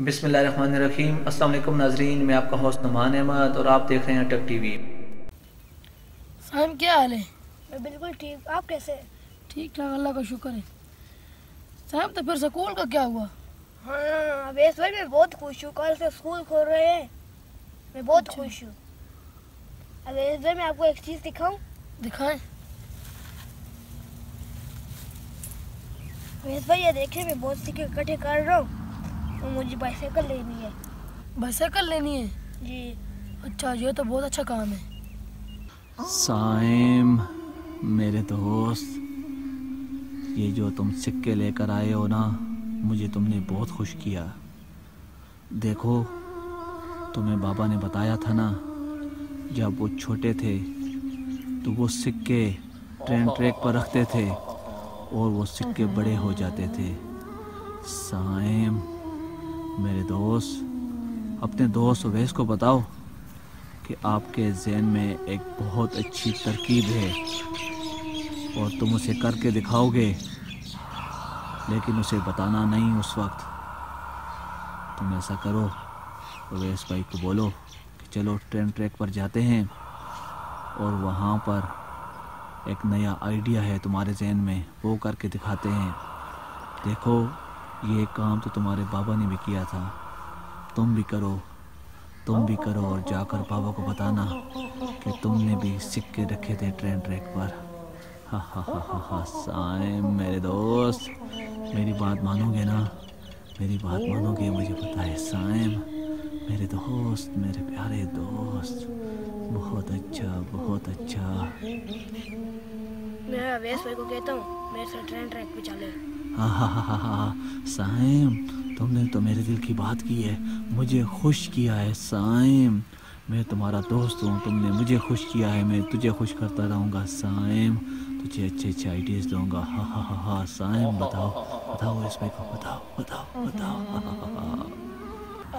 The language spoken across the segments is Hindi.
बिस्मिल्लाहिर्रहमानिर्रहीम। अस्सलाम वालेकुम नाजरीन, मैं आपका होस्ट नुमान अहमद और आप देख रहे हैं टेक टीवी। साहब क्या हाल है? मैं बिल्कुल ठीक। आप कैसे हैं? ठीक ठाक, अल्लाह का शुक्र है। साहब तो फिर स्कूल का क्या हुआ? हाँ अवेश भाई, मैं बहुत खुश हूँ। कल से स्कूल खोल रहे हैं, मैं बहुत खुश हूँ। अवेश भाई, मैं आपको एक चीज़ दिखाऊं? दिखाएं। अवेश भाई, ये देखिए, मैं बहुत सी इकट्ठे कर रहा हूँ और मुझे बाइसाइकिल लेनी है। बाइसाइकिल लेनी है? जी। अच्छा, ये तो बहुत अच्छा काम है। साइम मेरे दोस्त, ये जो तुम सिक्के लेकर आए हो ना, मुझे तुमने बहुत खुश किया। देखो, तुम्हें बाबा ने बताया था ना, जब वो छोटे थे तो वो सिक्के ट्रेन ट्रैक पर रखते थे और वो सिक्के बड़े हो जाते थे। साइम मेरे दोस्त, अपने दोस्त अवैस को बताओ कि आपके ज़हन में एक बहुत अच्छी तरकीब है और तुम उसे करके दिखाओगे, लेकिन उसे बताना नहीं उस वक्त। तुम ऐसा करो, अवैस भाई को बोलो कि चलो ट्रेन ट्रैक पर जाते हैं और वहाँ पर एक नया आइडिया है तुम्हारे ज़हन में, वो करके दिखाते हैं। देखो, ये काम तो तुम्हारे बाबा ने भी किया था, तुम भी करो और जाकर बाबा को बताना कि तुमने भी सिक्के रखे थे ट्रेन ट्रैक पर। हा हा हा हा हा। साइम मेरे दोस्त, मेरी बात मानोगे ना? मेरी बात मानोगे? मुझे पता है साइम मेरे दोस्त, मेरे प्यारे दोस्त। बहुत अच्छा, बहुत अच्छा। मैं अवेश भाई को कहता हूँ मेरे साथ ट्रेन ट्रैक पे चले। हा हा हा हा हा। साइम, तुमने तो मेरे दिल की बात की है, मुझे खुश किया है। साइम, मैं तुम्हारा दोस्त हूँ, तुमने मुझे खुश किया है, मैं तुझे खुश करता रहूँगा। साइम, तुझे अच्छे अच्छे आइडियाज़ दूँगा। हा हा हा हा। साइम, बताओ इस भाई को, बताओ।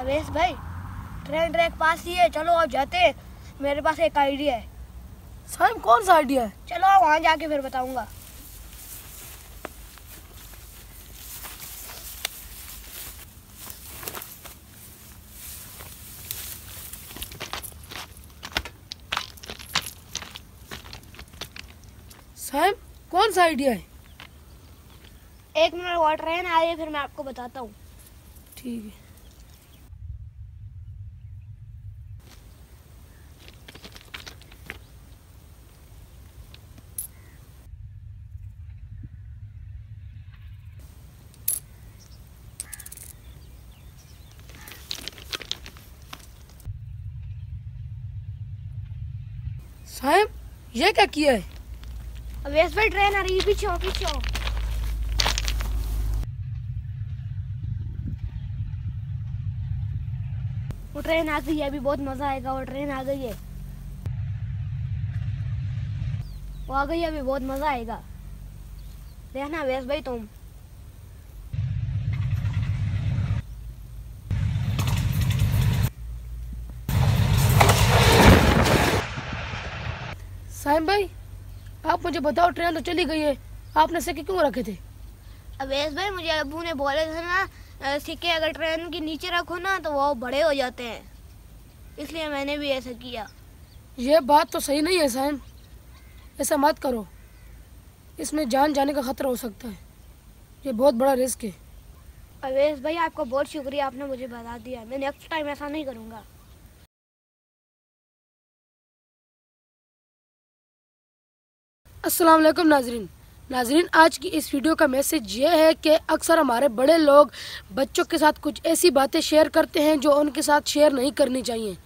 अवेश भाई, ट्रेन ट्रैक पास ही है, चलो आप जाते हैं। मेरे पास एक आइडिया है। साहब कौन सा आइडिया है? चलो आप वहाँ जाके फिर बताऊँगा। साहब कौन सा आइडिया है? एक मिनट, और ट्रेन आ रही है, फिर मैं आपको बताता हूँ। ठीक है। साहब ये क्या किया है? अवेश भाई, ट्रेन आ रही है, पीछे आओ। वो ट्रेन आ गई है, अभी बहुत मजा आएगा। वो ट्रेन आ गई है, वो आ गई है, अभी बहुत मजा आएगा। देखना अवेश भाई तुम। साहब भाई, आप मुझे बताओ, ट्रेन तो चली गई है, आपने सिक्के क्यों रखे थे? अवेश भाई, मुझे अब्बू ने बोले थे ना, सिक्के अगर ट्रेन के नीचे रखो ना तो वो बड़े हो जाते हैं, इसलिए मैंने भी ऐसा किया। ये बात तो सही नहीं है साहब, ऐसा मत करो, इसमें जान जाने का खतरा हो सकता है, ये बहुत बड़ा रिस्क है। अवेश भाई, आपका बहुत शुक्रिया, आपने मुझे बता दिया। मैं नेक्स्ट टाइम ऐसा नहीं करूँगा। अस्सलाम वालेकुम नाजरीन, आज की इस वीडियो का मैसेज ये है कि अक्सर हमारे बड़े लोग बच्चों के साथ कुछ ऐसी बातें शेयर करते हैं जो उनके साथ शेयर नहीं करनी चाहिए।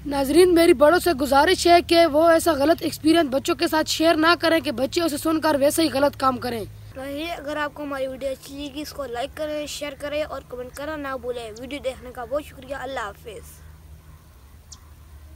नाजरीन, मेरी बड़ों से गुजारिश है कि वो ऐसा गलत एक्सपीरियंस बच्चों के साथ शेयर ना करें कि बच्चे उसे सुनकर वैसे ही गलत काम करें। वही, अगर आपको हमारी वीडियो अच्छी लगी, इसको लाइक करें, शेयर करें और कमेंट करना ना भूलें। वीडियो देखने का बहुत शुक्रिया। अल्लाह हाफिज़।